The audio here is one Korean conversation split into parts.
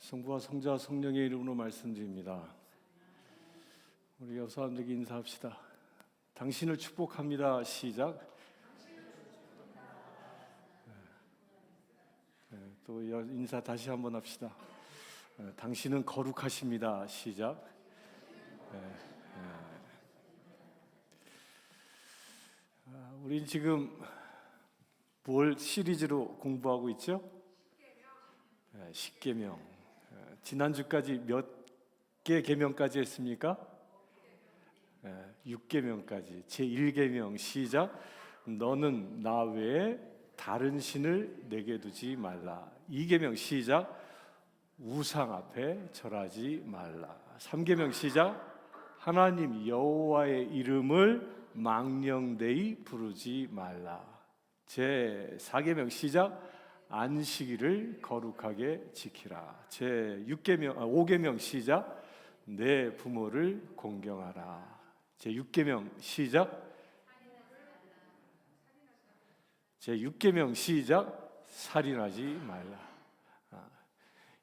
성부와 성자와 성령의 이름으로 말씀드립니다. 우리 옆 사람들에게 인사합시다. 당신을 축복합니다. 시작. 또 인사 다시 한번 합시다. 당신은 거룩하십니다. 시작. 우린 지금 뭘 시리즈로 공부하고 있죠? 십계명. 지난주까지 몇 개 계명까지 했습니까? 6계명까지. 제1계명 시작. 너는 나 외에 다른 신을 내게 두지 말라. 2계명 시작. 우상 앞에 절하지 말라. 3계명 시작. 하나님 여호와의 이름을 망령되이 부르지 말라. 제4계명 시작. 안식일을 거룩하게 지키라. 제6계명 5계명 시작. 내 부모를 공경하라. 제6계명 시작. 제6계명 시작. 살인하지 말라.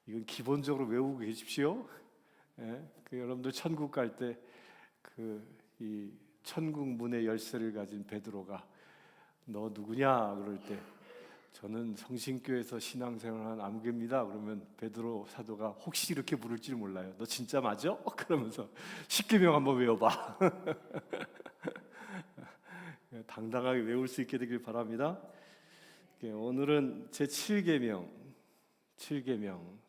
이건 기본적으로 외우고 계십시오. 여러분들 천국 갈 때 이 천국 문의 열쇠를 가진 베드로가 너 누구냐 그럴 때 저는 성신교에서 신앙생활한 암개입니다. 그러면 베드로 사도가 혹시 이렇게 부를지 몰라요. 너 진짜 맞아? 그러면서 십계명 한번 외워봐. 당당하게 외울 수 있게 되길 바랍니다. 오늘은 제 7계명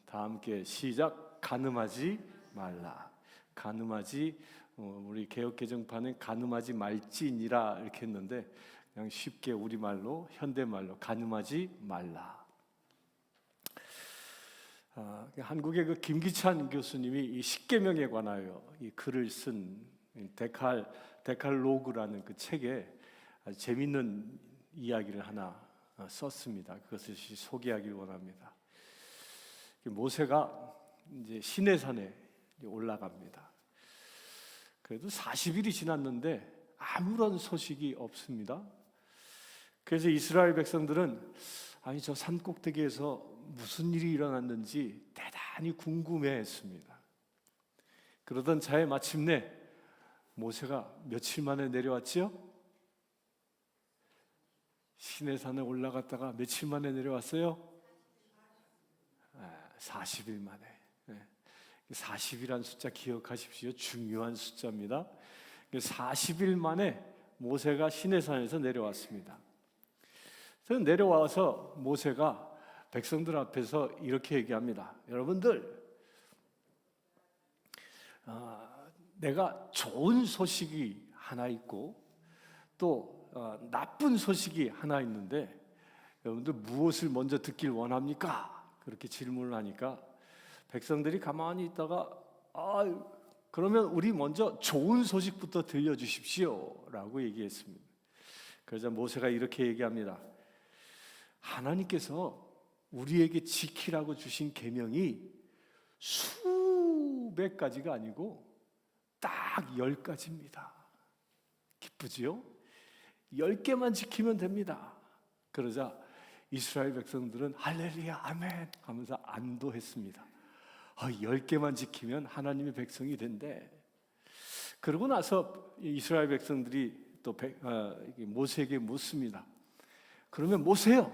다 함께 시작. 간음하지 말라. 간음하지, 우리 개역개정판은 간음하지 말지니라 이렇게 했는데 그냥 쉽게 우리말로 현대말로 간음하지 말라. 한국의 그 김기찬 교수님이 이 십계명에 관하여 이 글을 쓴 데칼로그라는 그 책에 아주 재밌는 이야기를 하나 썼습니다. 그것을 소개하기를 원합니다. 모세가 이제 시내산에 올라갑니다. 그래도 40일이 지났는데 아무런 소식이 없습니다. 그래서 이스라엘 백성들은 아니 저 산 꼭대기에서 무슨 일이 일어났는지 대단히 궁금해했습니다. 그러던 차에 마침내 모세가 며칠 만에 내려왔지요? 시내산에 올라갔다가 며칠 만에 내려왔어요? 40일 만에. 40이란 숫자 기억하십시오. 중요한 숫자입니다. 40일 만에 모세가 시내산에서 내려왔습니다. 그래서 내려와서 모세가 백성들 앞에서 이렇게 얘기합니다. 여러분들, 내가 좋은 소식이 하나 있고 또 나쁜 소식이 하나 있는데 여러분들 무엇을 먼저 듣길 원합니까? 그렇게 질문을 하니까 백성들이 가만히 있다가 그러면 우리 먼저 좋은 소식부터 들려주십시오 라고 얘기했습니다. 그래서 모세가 이렇게 얘기합니다. 하나님께서 우리에게 지키라고 주신 계명이 수백 가지가 아니고 딱 10가지입니다. 기쁘지요? 10개만 지키면 됩니다. 그러자 이스라엘 백성들은 할렐루야 아멘 하면서 안도했습니다. 10개만 지키면 하나님의 백성이 된대. 그러고 나서 이스라엘 백성들이 또 모세에게 묻습니다. 그러면 모세요,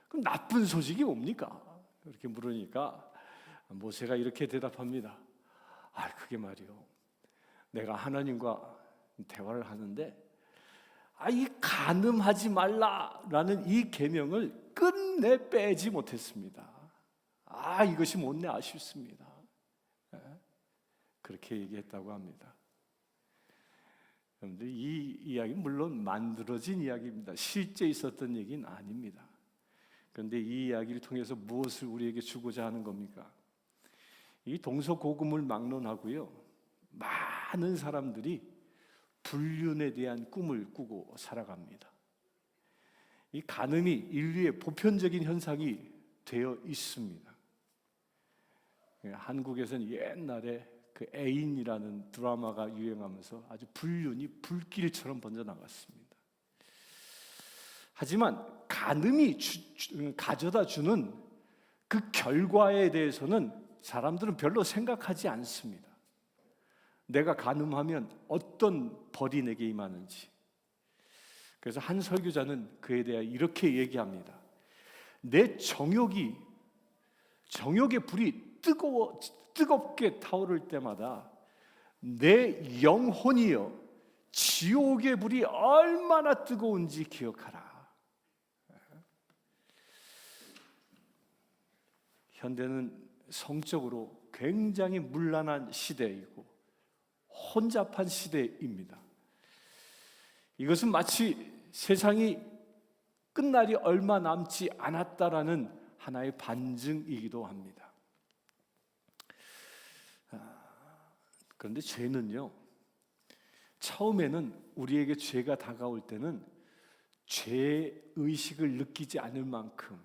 그럼 나쁜 소식이 뭡니까? 그렇게 물으니까 모세가 이렇게 대답합니다. 그게 말이요, 내가 하나님과 대화를 하는데 이 간음하지 말라라는 이 계명을 끝내 빼지 못했습니다. 이것이 못내 아쉽습니다. 그렇게 얘기했다고 합니다. 여러분들, 이 이야기는 물론 만들어진 이야기입니다. 실제 있었던 얘기는 아닙니다. 그런데 이 이야기를 통해서 무엇을 우리에게 주고자 하는 겁니까? 이 동서고금을 막론하고요, 많은 사람들이 불륜에 대한 꿈을 꾸고 살아갑니다. 이 간음이 인류의 보편적인 현상이 되어 있습니다. 한국에서는 옛날에 그 애인이라는 드라마가 유행하면서 아주 불륜이 불길처럼 번져나갔습니다. 하지만 간음이 가져다 주는 그 결과에 대해서는 사람들은 별로 생각하지 않습니다. 내가 간음하면 어떤 벌이 내게 임하는지. 그래서 한 설교자는 그에 대해 이렇게 얘기합니다. 내 정욕의 불이 뜨겁게 타오를 때마다 내 영혼이여 지옥의 불이 얼마나 뜨거운지 기억하라. 현대는 성적으로 굉장히 문란한 시대이고 혼잡한 시대입니다. 이것은 마치 세상이 끝날이 얼마 남지 않았다라는 하나의 반증이기도 합니다. 그런데 죄는요, 처음에는 우리에게 죄가 다가올 때는 죄의식을 느끼지 않을 만큼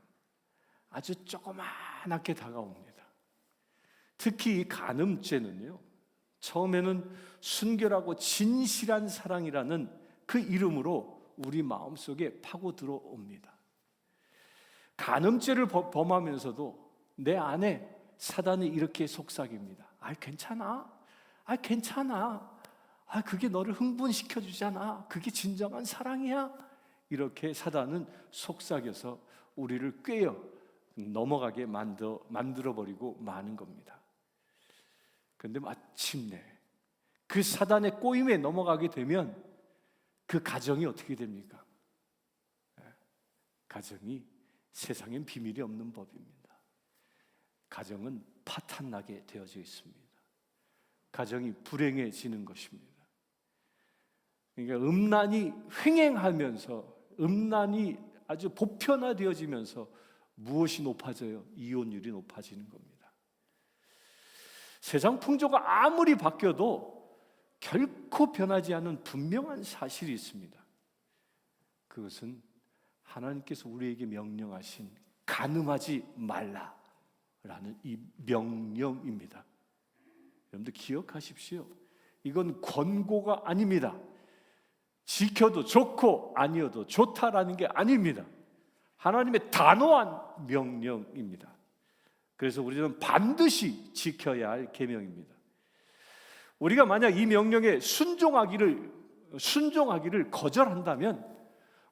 아주 조그맣게 다가옵니다. 특히 이 간음죄는요, 처음에는 순결하고 진실한 사랑이라는 그 이름으로 우리 마음속에 파고 들어옵니다. 간음죄를 범하면서도 내 안에 사단이 이렇게 속삭입니다. 괜찮아. 괜찮아. 그게 너를 흥분시켜주잖아. 그게 진정한 사랑이야. 이렇게 사단은 속삭여서 우리를 꿰어 넘어가게 만들어버리고 마는 겁니다. 그런데 마침내 그 사단의 꼬임에 넘어가게 되면 그 가정이 어떻게 됩니까? 가정이 세상엔 비밀이 없는 법입니다. 가정은 파탄나게 되어져 있습니다. 가정이 불행해지는 것입니다. 그러니까 음란이 횡행하면서, 음란이 아주 보편화되어지면서 무엇이 높아져요? 이혼율이 높아지는 겁니다. 세상 풍조가 아무리 바뀌어도 결코 변하지 않은 분명한 사실이 있습니다. 그것은 하나님께서 우리에게 명령하신 간음하지 말라라는 이 명령입니다. 여러분들 기억하십시오. 이건 권고가 아닙니다. 지켜도 좋고 아니어도 좋다라는 게 아닙니다. 하나님의 단호한 명령입니다. 그래서 우리는 반드시 지켜야 할 계명입니다. 우리가 만약 이 명령에 순종하기를 거절한다면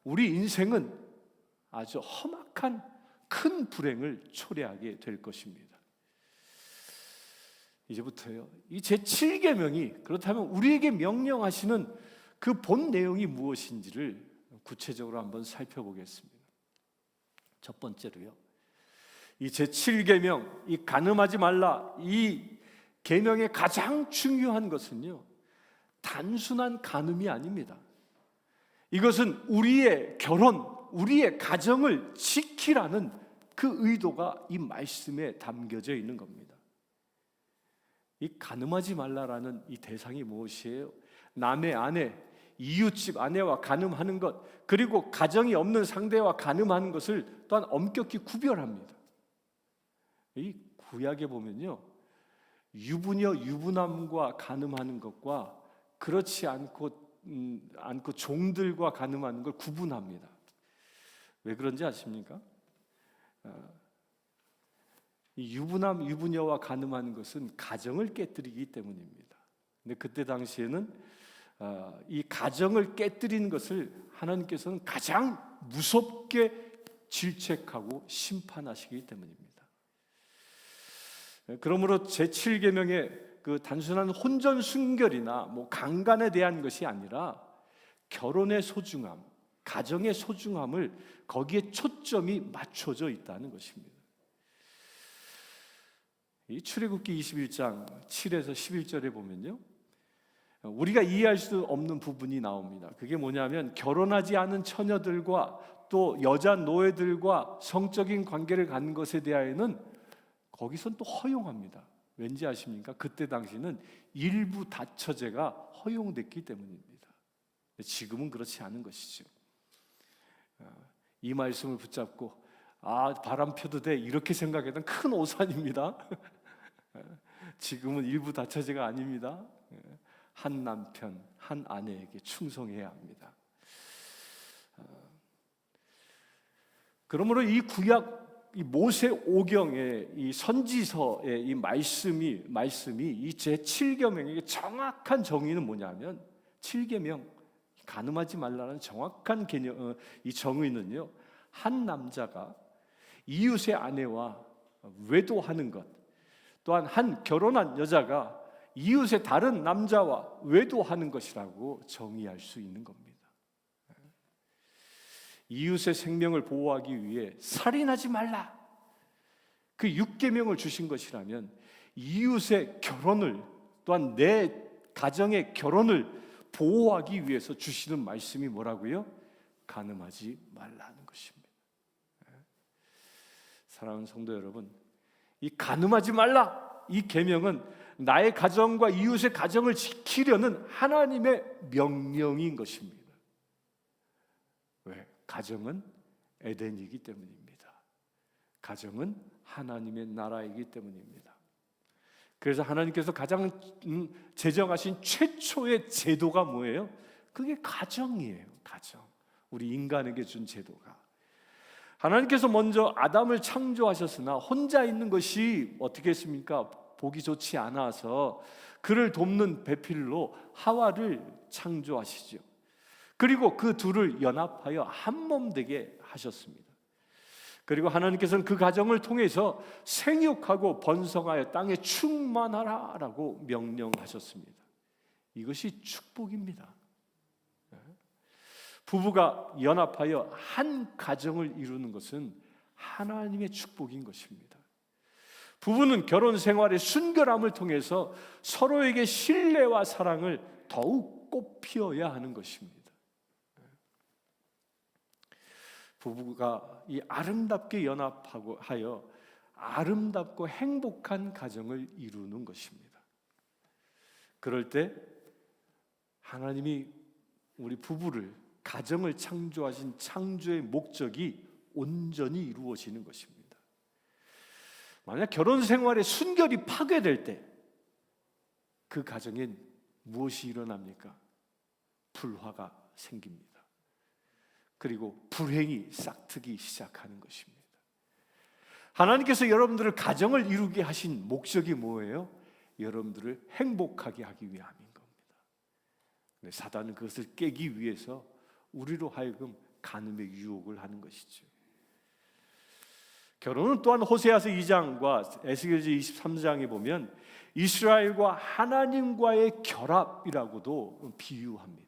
우리 인생은 아주 험악한 큰 불행을 초래하게 될 것입니다. 이제부터요, 이 제7계명이 그렇다면 우리에게 명령하시는 그 본 내용이 무엇인지를 구체적으로 한번 살펴보겠습니다. 첫 번째로요, 이 제7계명, 이 간음하지 말라, 이 계명의 가장 중요한 것은요, 단순한 간음이 아닙니다. 이것은 우리의 결혼, 우리의 가정을 지키라는 그 의도가 이 말씀에 담겨져 있는 겁니다. 이 간음하지 말라라는 이 대상이 무엇이에요? 남의 아내, 이웃집 아내와 간음하는 것, 그리고 가정이 없는 상대와 간음하는 것을 또한 엄격히 구별합니다. 이 구약에 보면요, 유부녀, 유부남과 간음하는 것과 그렇지 않고 종들과 간음하는 걸 구분합니다. 왜 그런지 아십니까? 이 유부남, 유부녀와 간음하는 것은 가정을 깨뜨리기 때문입니다. 근데 그때 당시에는 이 가정을 깨뜨리는 것을 하나님께서는 가장 무섭게 질책하고 심판하시기 때문입니다. 그러므로 제7계명의 그 단순한 혼전 순결이나 강간에 대한 것이 아니라 결혼의 소중함, 가정의 소중함을 거기에 초점이 맞춰져 있다는 것입니다. 이 출애굽기 21장 7에서 11절에 보면요, 우리가 이해할 수 없는 부분이 나옵니다. 그게 뭐냐면 결혼하지 않은 처녀들과 또 여자 노예들과 성적인 관계를 갖는 것에 대하여는 거기선 또 허용합니다. 왠지 아십니까? 그때 당시는 일부 다처제가 허용됐기 때문입니다. 지금은 그렇지 않은 것이죠. 이 말씀을 붙잡고 바람 펴도 돼 이렇게 생각했던 큰 오산입니다. 지금은 일부 다처제가 아닙니다. 한 남편, 한 아내에게 충성해야 합니다. 그러므로 이 구약 이 모세오경의 이 선지서의 이 말씀이 이 제7계명의 정확한 정의는 뭐냐면 7계명 간음하지 말라는 정확한 개념, 이 정의는요, 한 남자가 이웃의 아내와 외도하는 것, 또한 한 결혼한 여자가 이웃의 다른 남자와 외도하는 것이라고 정의할 수 있는 겁니다. 이웃의 생명을 보호하기 위해 살인하지 말라, 그 6계명을 주신 것이라면 이웃의 결혼을, 또한 내 가정의 결혼을 보호하기 위해서 주시는 말씀이 뭐라고요? 간음하지 말라는 것입니다. 사랑하는 성도 여러분, 이 간음하지 말라, 이 계명은 나의 가정과 이웃의 가정을 지키려는 하나님의 명령인 것입니다. 왜? 가정은 에덴이기 때문입니다. 가정은 하나님의 나라이기 때문입니다. 그래서 하나님께서 가장 제정하신 최초의 제도가 뭐예요? 그게 가정이에요. 가정. 우리 인간에게 준 제도가. 하나님께서 먼저 아담을 창조하셨으나 혼자 있는 것이 어떻게 했습니까? 보기 좋지 않아서 그를 돕는 배필로 하와를 창조하시죠. 그리고 그 둘을 연합하여 한 몸 되게 하셨습니다. 그리고 하나님께서는 그 가정을 통해서 생육하고 번성하여 땅에 충만하라라고 명령하셨습니다. 이것이 축복입니다. 부부가 연합하여 한 가정을 이루는 것은 하나님의 축복인 것입니다. 부부는 결혼 생활의 순결함을 통해서 서로에게 신뢰와 사랑을 더욱 꽃피워야 하는 것입니다. 부부가 이 아름답게 연합하고 하여 아름답고 행복한 가정을 이루는 것입니다. 그럴 때 하나님이 우리 부부를, 가정을 창조하신 창조의 목적이 온전히 이루어지는 것입니다. 만약 결혼 생활의 순결이 파괴될 때 그 가정에 무엇이 일어납니까? 불화가 생깁니다. 그리고 불행이 싹트기 시작하는 것입니다. 하나님께서 여러분들을 가정을 이루게 하신 목적이 뭐예요? 여러분들을 행복하게 하기 위함인 겁니다. 근데 사단은 그것을 깨기 위해서 우리로 하여금 간음의 유혹을 하는 것이죠. 결혼은 또한 호세아서 2장과 에스겔서 23장에 보면 이스라엘과 하나님과의 결합이라고도 비유합니다.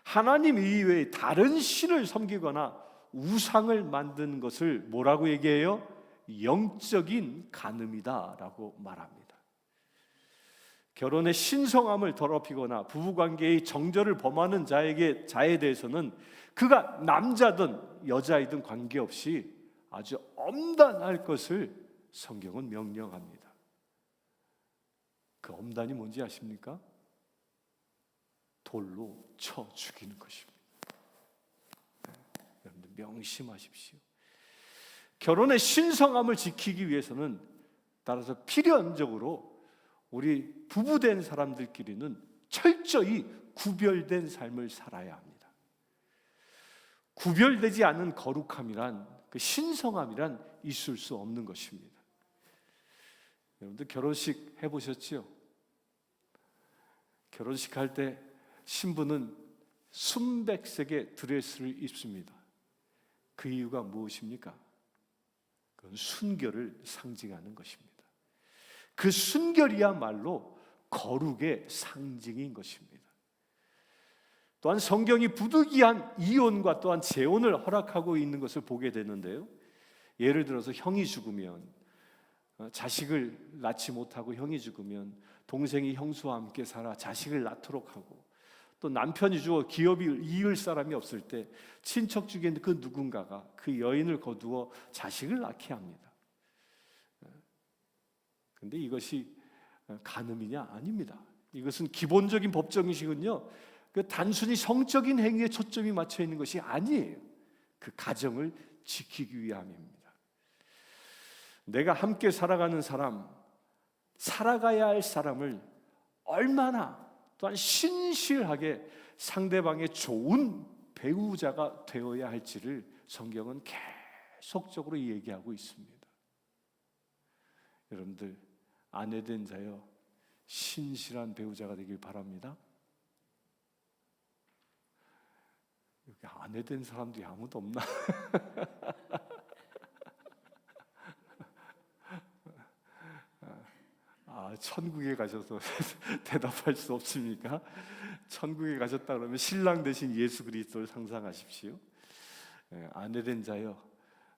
하나님 이외에 다른 신을 섬기거나 우상을 만드는 것을 뭐라고 얘기해요? 영적인 간음이다라고 말합니다. 결혼의 신성함을 더럽히거나 부부관계의 정절을 범하는 자에 대해서는 그가 남자든 여자이든 관계없이 아주 엄단할 것을 성경은 명령합니다. 그 엄단이 뭔지 아십니까? 돌로 쳐 죽이는 것입니다. 여러분들 명심하십시오. 결혼의 신성함을 지키기 위해서는 따라서 필연적으로 우리 부부된 사람들끼리는 철저히 구별된 삶을 살아야 합니다. 구별되지 않은 거룩함이란, 그 신성함이란 있을 수 없는 것입니다. 여러분들 결혼식 해보셨지요? 결혼식 할 때 신부는 순백색의 드레스를 입습니다. 그 이유가 무엇입니까? 그건 순결을 상징하는 것입니다. 그 순결이야말로 거룩의 상징인 것입니다. 또한 성경이 부득이한 이혼과 또한 재혼을 허락하고 있는 것을 보게 되는데요. 예를 들어서 형이 죽으면, 자식을 낳지 못하고 형이 죽으면 동생이 형수와 함께 살아 자식을 낳도록 하고, 또 남편이 죽어 기업을 이을 사람이 없을 때 친척 중에 그 누군가가 그 여인을 거두어 자식을 낳게 합니다. 그런데 이것이 간음이냐? 아닙니다. 이것은 기본적인 법정이시군요. 그 단순히 성적인 행위에 초점이 맞춰 있는 것이 아니에요. 그 가정을 지키기 위함입니다. 내가 함께 살아가는 사람, 살아가야 할 사람을 얼마나 또한 신실하게 상대방의 좋은 배우자가 되어야 할지를 성경은 계속적으로 얘기하고 있습니다. 여러분들, 아내된 자여 신실한 배우자가 되길 바랍니다. 여기 아내된 사람들이 아무도 없나? 천국에 가셔서 대답할 수 없습니까? 천국에 가셨다 그러면 신랑 대신 예수 그리스도를 상상하십시오. 아내된 자여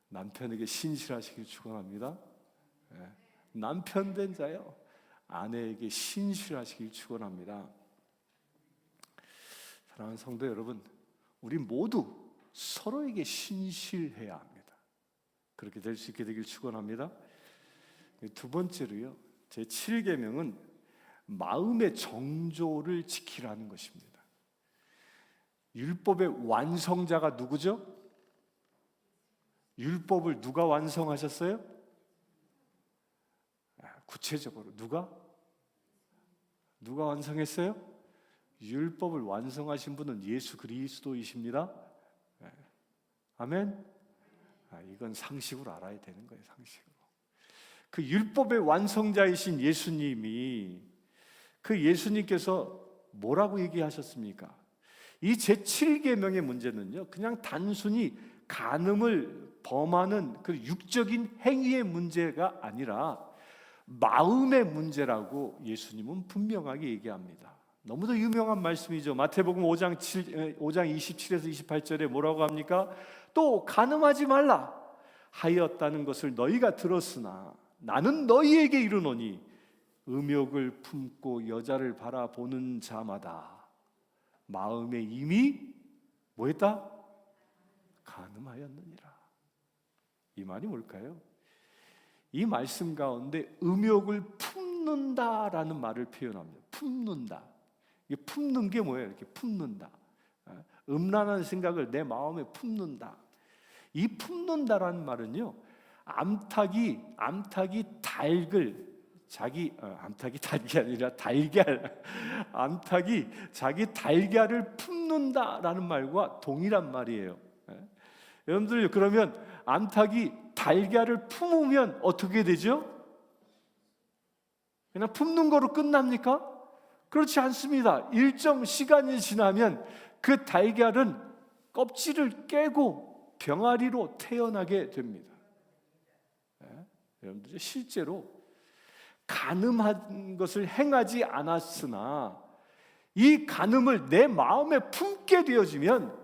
남편에게 신실하시길 축원합니다. 남편 된 자여 아내에게 신실하시길 축원합니다. 사랑하는 성도 여러분, 우리 모두 서로에게 신실해야 합니다. 그렇게 될 수 있게 되길 축원합니다. 두 번째로요, 제 7계명은 마음의 정조를 지키라는 것입니다. 율법의 완성자가 누구죠? 율법을 누가 완성하셨어요? 구체적으로 누가 완성했어요? 율법을 완성하신 분은 예수 그리스도이십니다. 아멘. 이건 상식으로 알아야 되는 거예요. 상식으로. 그 율법의 완성자이신 예수님이, 그 예수님께서 뭐라고 얘기하셨습니까? 이 제7계명의 문제는요, 그냥 단순히 간음을 범하는 그 육적인 행위의 문제가 아니라 마음의 문제라고 예수님은 분명하게 얘기합니다. 너무도 유명한 말씀이죠. 마태복음 5장 27에서 28절에 뭐라고 합니까? 또 간음하지 말라 하였다는 것을 너희가 들었으나 나는 너희에게 이르노니 음욕을 품고 여자를 바라보는 자마다 마음에 이미 뭐했다? 간음하였느니라. 이 말이 뭘까요? 이 말씀 가운데 음욕을 품는다라는 말을 표현합니다. 품는다. 이 품는 게 뭐예요? 이렇게 품는다. 음란한 생각을 내 마음에 품는다. 이 품는다라는 말은요, 암탉이 닭을 암탉이 닭이 아니라 달걀. 암탉이 자기 달걀을 품는다라는 말과 동일한 말이에요. 여러분들, 그러면 암탉이 달걀을 품으면 어떻게 되죠? 그냥 품는 거로 끝납니까? 그렇지 않습니다. 일정 시간이 지나면 그 달걀은 껍질을 깨고 병아리로 태어나게 됩니다. 여러분들, 실제로 간음한 것을 행하지 않았으나 이 간음을 내 마음에 품게 되어지면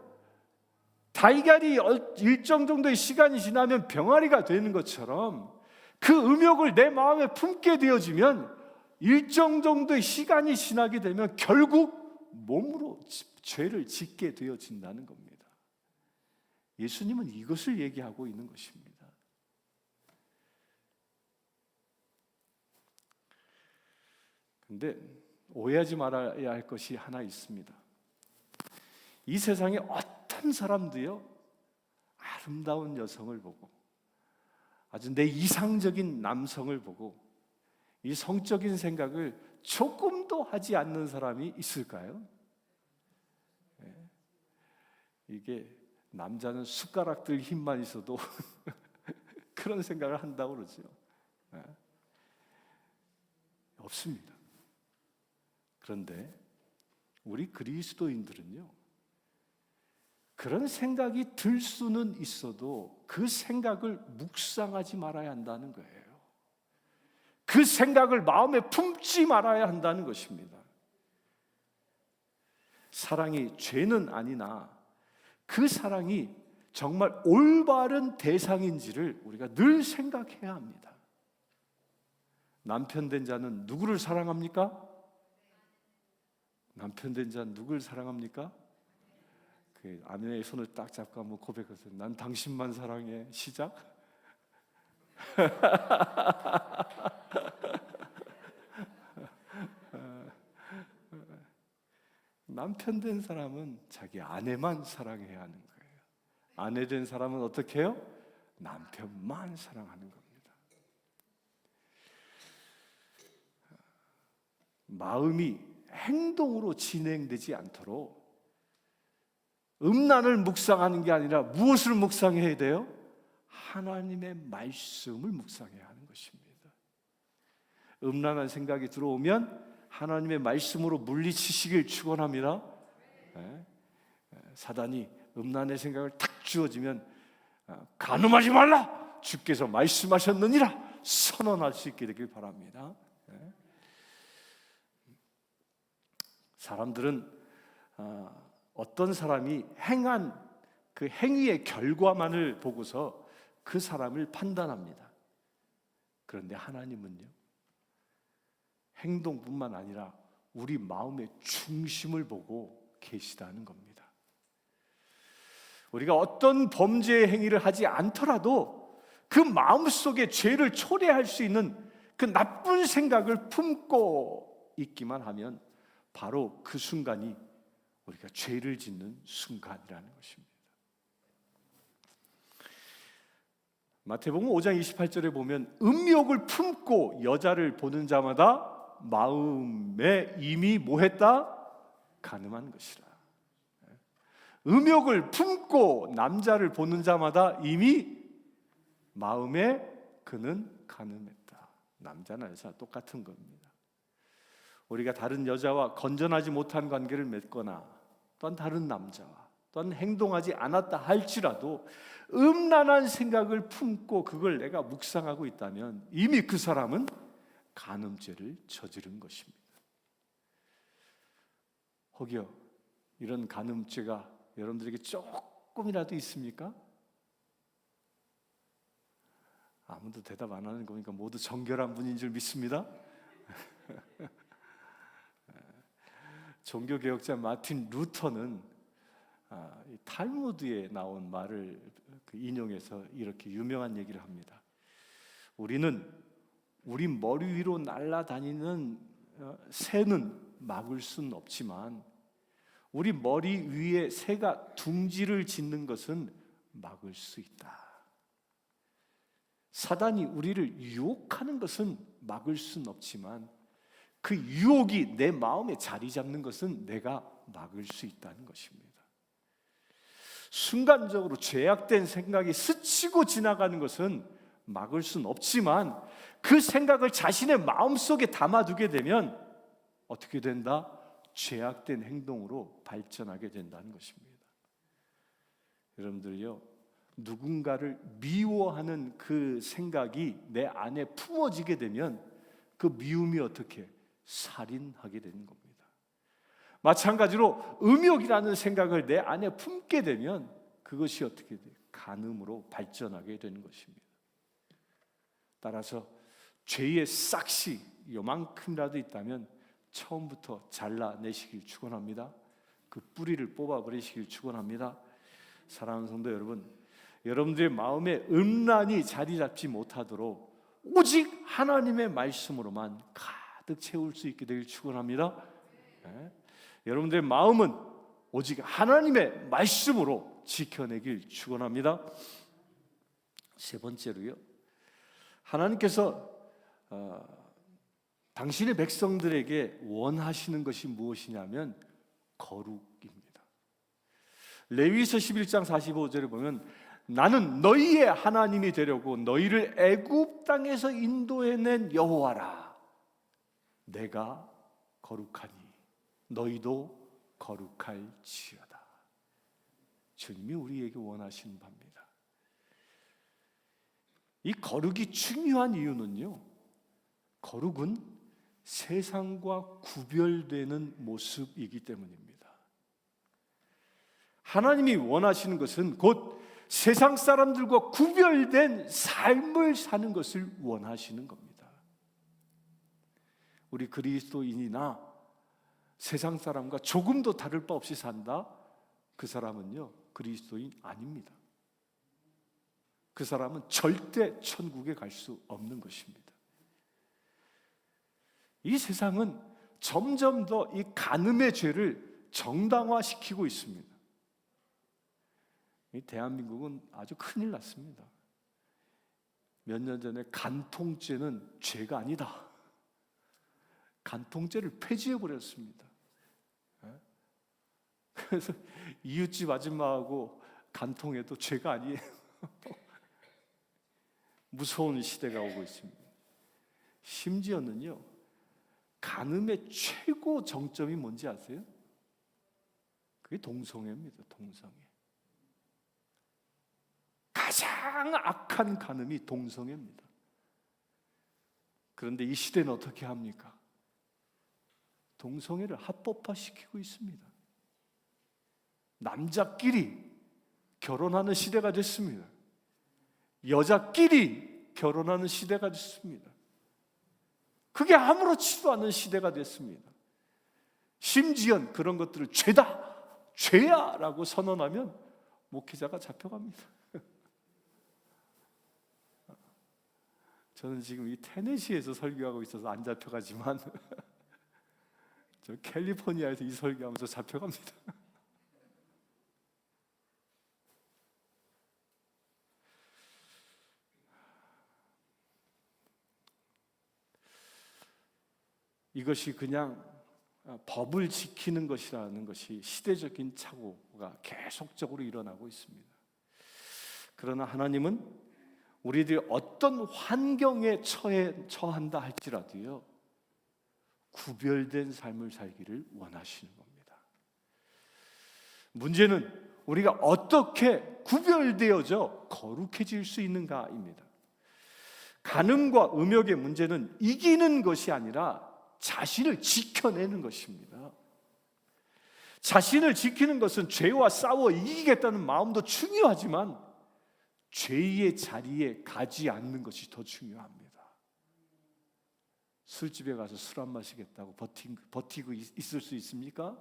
달걀이 일정 정도의 시간이 지나면 병아리가 되는 것처럼 그 음욕을 내 마음에 품게 되어지면 일정 정도의 시간이 지나게 되면 결국 몸으로 죄를 짓게 되어진다는 겁니다. 예수님은 이것을 얘기하고 있는 것입니다. 그런데 오해하지 말아야 할 것이 하나 있습니다. 이 세상에 어떤 사람도요, 아름다운 여성을 보고 아주 내 이상적인 남성을 보고 이 성적인 생각을 조금도 하지 않는 사람이 있을까요? 이게 남자는 숟가락들 힘만 있어도 그런 생각을 한다고 그러죠. 없습니다. 그런데 우리 그리스도인들은요, 그런 생각이 들 수는 있어도 그 생각을 묵상하지 말아야 한다는 거예요. 그 생각을 마음에 품지 말아야 한다는 것입니다. 사랑이 죄는 아니나 그 사랑이 정말 올바른 대상인지를 우리가 늘 생각해야 합니다. 남편 된 자는 누구를 사랑합니까? 남편 된 자는 누구를 사랑합니까? 그 아내의 손을 딱 잡고 한번 고백하세요. 난 당신만 사랑해. 시작. 남편 된 사람은 자기 아내만 사랑해야 하는 거예요. 아내 된 사람은 어떻게 해요? 남편만 사랑하는 겁니다. 마음이 행동으로 진행되지 않도록 음란을 묵상하는 게 아니라 무엇을 묵상해야 돼요? 하나님의 말씀을 묵상해야 하는 것입니다. 음란한 생각이 들어오면 하나님의 말씀으로 물리치시길 축원합니다. 사단이 음란의 생각을 탁 주어지면 간음하지 말라, 주께서 말씀하셨느니라 선언할 수 있게 되길 바랍니다. 사람들은 어떤 사람이 행한 그 행위의 결과만을 보고서 그 사람을 판단합니다. 그런데 하나님은요, 행동뿐만 아니라 우리 마음의 중심을 보고 계시다는 겁니다. 우리가 어떤 범죄의 행위를 하지 않더라도 그 마음속에 죄를 초래할 수 있는 그 나쁜 생각을 품고 있기만 하면 바로 그 순간이 우리가 죄를 짓는 순간이라는 것입니다. 마태복음 5장 28절에 보면 음욕을 품고 여자를 보는 자마다 마음에 이미 뭐했다? 간음한 것이라. 음욕을 품고 남자를 보는 자마다 이미 마음에 그는 간음했다. 남자나 여자 똑같은 겁니다. 우리가 다른 여자와 건전하지 못한 관계를 맺거나 또한 다른 남자와 또한 행동하지 않았다 할지라도 음란한 생각을 품고 그걸 내가 묵상하고 있다면 이미 그 사람은 간음죄를 저지른 것입니다. 혹여 이런 간음죄가 여러분들에게 조금이라도 있습니까? 아무도 대답 안 하는 거니까 모두 정결한 분인 줄 믿습니다. 종교개혁자 마틴 루터는 탈무드에 나온 말을 인용해서 이렇게 유명한 얘기를 합니다. 우리는 우리 머리 위로 날아다니는 새는 막을 수는 없지만 우리 머리 위에 새가 둥지를 짓는 것은 막을 수 있다. 사단이 우리를 유혹하는 것은 막을 수는 없지만 그 유혹이 내 마음에 자리 잡는 것은 내가 막을 수 있다는 것입니다. 순간적으로 죄악된 생각이 스치고 지나가는 것은 막을 수는 없지만 그 생각을 자신의 마음속에 담아두게 되면 어떻게 된다? 죄악된 행동으로 발전하게 된다는 것입니다. 여러분들요, 누군가를 미워하는 그 생각이 내 안에 품어지게 되면 그 미움이 어떻게 살인하게 되는 겁니다. 마찬가지로 음욕이라는 생각을 내 안에 품게 되면 그것이 어떻게 돼요? 간음으로 발전하게 되는 것입니다. 따라서 죄의 싹시 요만큼이라도 있다면 처음부터 잘라내시길 축원합니다. 그 뿌리를 뽑아버리시길 축원합니다. 사랑하는 성도 여러분, 여러분들의 마음에 음란이 자리 잡지 못하도록 오직 하나님의 말씀으로만 가득 채울 수 있게 되길 축원합니다. 네. 여러분들의 마음은 오직 하나님의 말씀으로 지켜내길 축원합니다. 세 번째로요, 하나님께서 당신의 백성들에게 원하시는 것이 무엇이냐면 거룩입니다. 레위기서 11장 45절에 보면 나는 너희의 하나님이 되려고 너희를 애굽 땅에서 인도해낸 여호와라. 내가 거룩하니 너희도 거룩할지어다. 주님이 우리에게 원하시는 바입니다. 이 거룩이 중요한 이유는요, 거룩은 세상과 구별되는 모습이기 때문입니다. 하나님이 원하시는 것은 곧 세상 사람들과 구별된 삶을 사는 것을 원하시는 겁니다. 우리 그리스도인이나 세상 사람과 조금도 다를 바 없이 산다? 그 사람은요, 그리스도인 아닙니다. 그 사람은 절대 천국에 갈 수 없는 것입니다. 이 세상은 점점 더 이 간음의 죄를 정당화시키고 있습니다. 이 대한민국은 아주 큰일 났습니다. 몇 년 전에 간통죄는 죄가 아니다. 간통죄를 폐지해버렸습니다. 그래서 이웃집 아줌마하고 간통해도 죄가 아니에요. 무서운 시대가 오고 있습니다. 심지어는요, 간음의 최고 정점이 뭔지 아세요? 그게 동성애입니다. 동성애. 가장 악한 간음이 동성애입니다. 그런데 이 시대는 어떻게 합니까? 동성애를 합법화시키고 있습니다. 남자끼리 결혼하는 시대가 됐습니다. 여자끼리 결혼하는 시대가 됐습니다. 그게 아무렇지도 않은 시대가 됐습니다. 심지어 그런 것들을 죄다, 죄야 라고 선언하면 목회자가 잡혀갑니다. 저는 지금 이 테네시에서 설교하고 있어서 안 잡혀가지만 저 캘리포니아에서 이 설교하면서 잡혀갑니다. 이것이 그냥 법을 지키는 것이라는 것이 시대적인 착오가 계속적으로 일어나고 있습니다. 그러나 하나님은 우리들이 어떤 환경에 처한다 할지라도요, 구별된 삶을 살기를 원하시는 겁니다. 문제는 우리가 어떻게 구별되어져 거룩해질 수 있는가입니다. 간음과 음욕의 문제는 이기는 것이 아니라 자신을 지켜내는 것입니다. 자신을 지키는 것은 죄와 싸워 이기겠다는 마음도 중요하지만 죄의 자리에 가지 않는 것이 더 중요합니다. 술집에 가서 술 안 마시겠다고 버티고 있을 수 있습니까?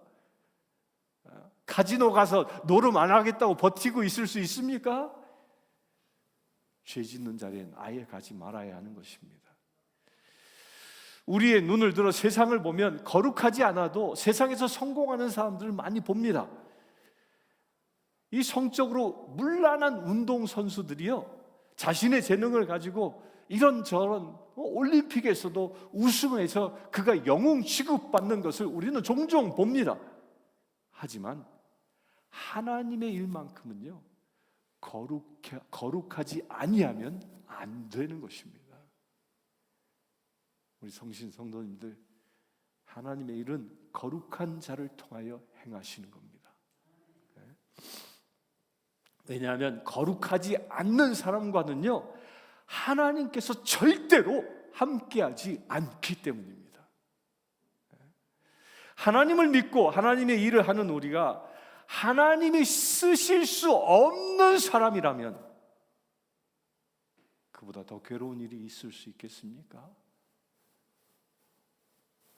카지노 가서 노름 안 하겠다고 버티고 있을 수 있습니까? 죄 짓는 자리엔 아예 가지 말아야 하는 것입니다. 우리의 눈을 들어 세상을 보면 거룩하지 않아도 세상에서 성공하는 사람들을 많이 봅니다. 이 성적으로 문란한 운동선수들이요, 자신의 재능을 가지고 이런저런 올림픽에서도 우승해서 그가 영웅 취급받는 것을 우리는 종종 봅니다. 하지만 하나님의 일만큼은요, 거룩하지 아니하면 안 되는 것입니다. 우리 성신 성도님들, 하나님의 일은 거룩한 자를 통하여 행하시는 겁니다. 왜냐하면 거룩하지 않는 사람과는요, 하나님께서 절대로 함께하지 않기 때문입니다. 하나님을 믿고 하나님의 일을 하는 우리가 하나님이 쓰실 수 없는 사람이라면 그보다 더 괴로운 일이 있을 수 있겠습니까?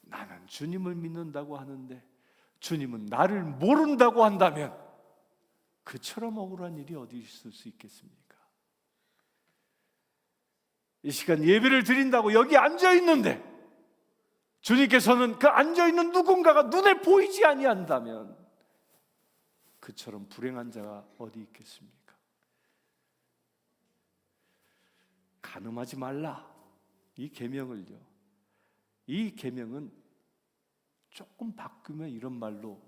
나는 주님을 믿는다고 하는데 주님은 나를 모른다고 한다면 그처럼 억울한 일이 어디 있을 수 있겠습니까? 이 시간 예배를 드린다고 여기 앉아 있는데 주님께서는 그 앉아 있는 누군가가 눈에 보이지 아니한다면 그처럼 불행한 자가 어디 있겠습니까? 간음하지 말라, 이 계명을요, 이 계명은 조금 바꾸면 이런 말로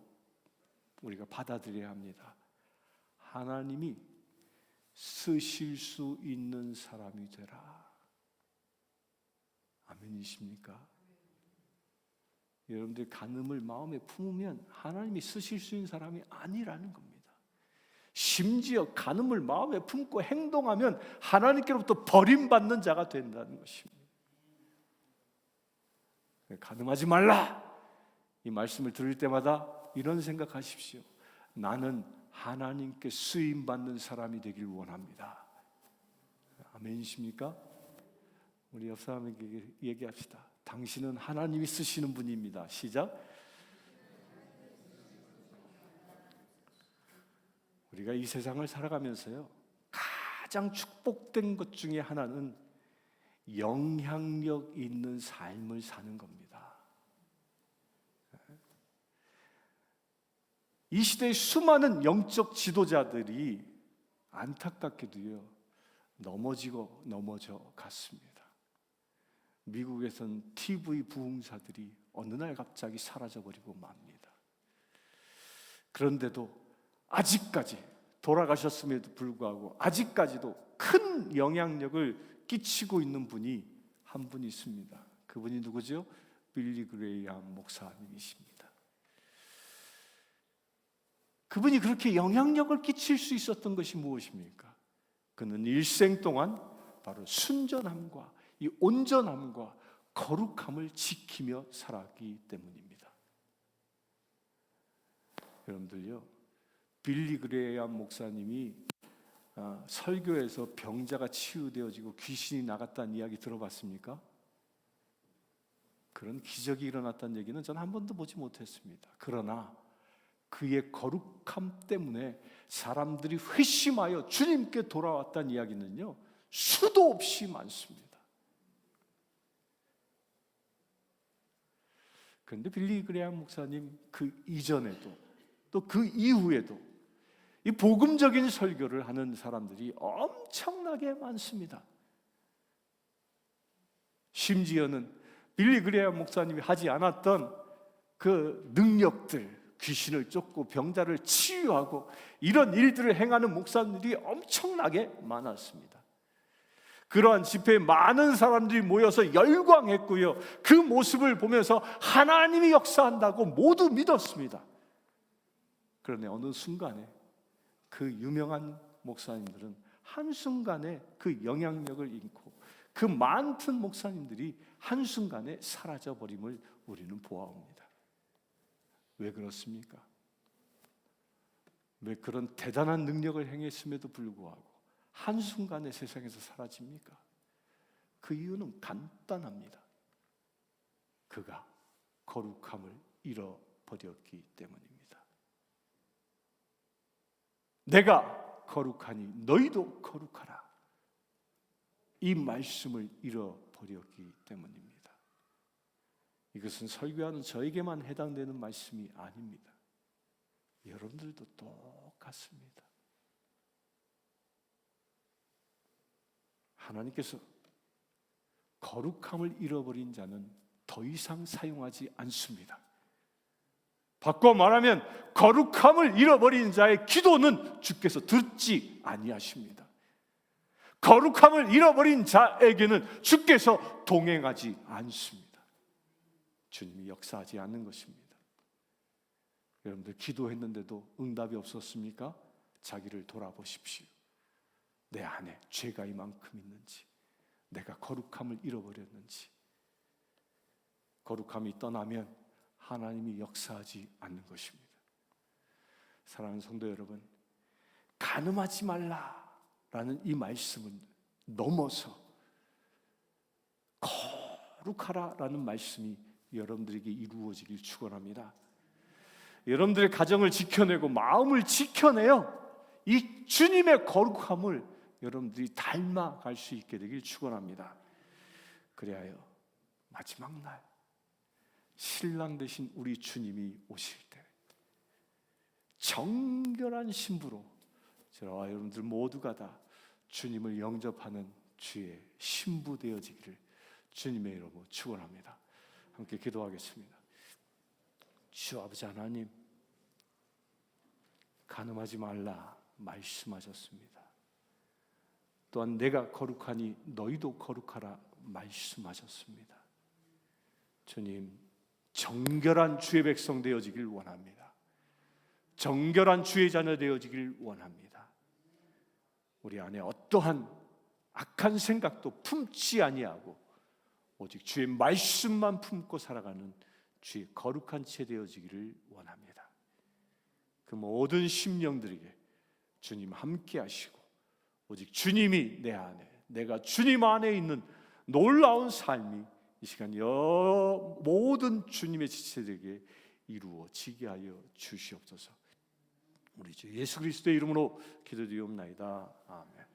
우리가 받아들여야 합니다. 하나님이 쓰실 수 있는 사람이 되라. 아멘이십니까? 여러분들 간음을 마음에 품으면 하나님이 쓰실 수 있는 사람이 아니라는 겁니다. 심지어 간음을 마음에 품고 행동하면 하나님께로부터 버림받는 자가 된다는 것입니다. 간음하지 말라, 이 말씀을 들을 때마다 이런 생각하십시오. 나는 하나님께 쓰임받는 사람이 되길 원합니다. 아멘이십니까? 우리 옆 사람에게 얘기합시다. 당신은 하나님이 쓰시는 분입니다. 시작. 우리가 이 세상을 살아가면서요, 가장 축복된 것 중에 하나는 영향력 있는 삶을 사는 겁니다. 이 시대의 수많은 영적 지도자들이 안타깝게도요, 넘어져 갔습니다. 미국에선 TV 부흥사들이 어느 날 갑자기 사라져버리고 맙니다. 그런데도 아직까지 돌아가셨음에도 불구하고 아직까지도 큰 영향력을 끼치고 있는 분이 한 분 있습니다. 그분이 누구죠? 빌리 그레이엄 목사님이십니다. 그분이 그렇게 영향력을 끼칠 수 있었던 것이 무엇입니까? 그는 일생 동안 바로 순전함과 이 온전함과 거룩함을 지키며 살았기 때문입니다. 여러분들요, 빌리 그레이엄 목사님이 설교에서 병자가 치유되어지고 귀신이 나갔다는 이야기 들어봤습니까? 그런 기적이 일어났다는 얘기는 저는 한 번도 보지 못했습니다. 그러나 그의 거룩함 때문에 사람들이 회심하여 주님께 돌아왔다는 이야기는요, 수도 없이 많습니다. 그런데 빌리 그레이엄 목사님 그 이전에도 또 그 이후에도 이 복음적인 설교를 하는 사람들이 엄청나게 많습니다. 심지어는 빌리 그레이엄 목사님이 하지 않았던 그 능력들, 귀신을 쫓고 병자를 치유하고 이런 일들을 행하는 목사님들이 엄청나게 많았습니다. 그러한 집회에 많은 사람들이 모여서 열광했고요, 그 모습을 보면서 하나님이 역사한다고 모두 믿었습니다. 그런데 어느 순간에 그 유명한 목사님들은 한순간에 그 영향력을 잃고 그 많던 목사님들이 한순간에 사라져버림을 우리는 보아옵니다. 왜 그렇습니까? 왜 그런 대단한 능력을 행했음에도 불구하고 한순간에 세상에서 사라집니까? 그 이유는 간단합니다. 그가 거룩함을 잃어버렸기 때문입니다. 내가 거룩하니 너희도 거룩하라, 이 말씀을 잃어버렸기 때문입니다. 이것은 설교하는 저에게만 해당되는 말씀이 아닙니다. 여러분들도 똑같습니다. 하나님께서 거룩함을 잃어버린 자는 더 이상 사용하지 않습니다. 바꿔 말하면 거룩함을 잃어버린 자의 기도는 주께서 듣지 아니하십니다. 거룩함을 잃어버린 자에게는 주께서 동행하지 않습니다. 주님이 역사하지 않는 것입니다. 여러분들 기도했는데도 응답이 없었습니까? 자기를 돌아보십시오. 내 안에 죄가 이만큼 있는지, 내가 거룩함을 잃어버렸는지. 거룩함이 떠나면 하나님이 역사하지 않는 것입니다. 사랑하는 성도 여러분, 간음하지 말라라는 이 말씀은 넘어서 거룩하라라는 말씀이 여러분들에게 이루어지길 축원합니다. 여러분들의 가정을 지켜내고 마음을 지켜내어 이 주님의 거룩함을 여러분들이 닮아갈 수 있게 되길 축원합니다. 그리하여 마지막 날 신랑 되신 우리 주님이 오실 때 정결한 신부로 저와 여러분들 모두가 다 주님을 영접하는 주의 신부 되어지기를 주님의 이름으로 축원합니다. 함께 기도하겠습니다. 주 아버지 하나님, 간음하지 말라 말씀하셨습니다. 또한 내가 거룩하니 너희도 거룩하라 말씀하셨습니다. 주님, 정결한 주의 백성 되어지길 원합니다. 정결한 주의 자녀 되어지길 원합니다. 우리 안에 어떠한 악한 생각도 품지 아니하고 오직 주의 말씀만 품고 살아가는 주의 거룩한 채 되어지기를 원합니다. 그 모든 심령들에게 주님 함께 하시고 오직 주님이 내 안에, 내가 주님 안에 있는 놀라운 삶이 이 시간 모든 주님의 지체들에게 이루어지게 하여 주시옵소서. 우리 주 예수 그리스도의 이름으로 기도드리옵나이다. 아멘.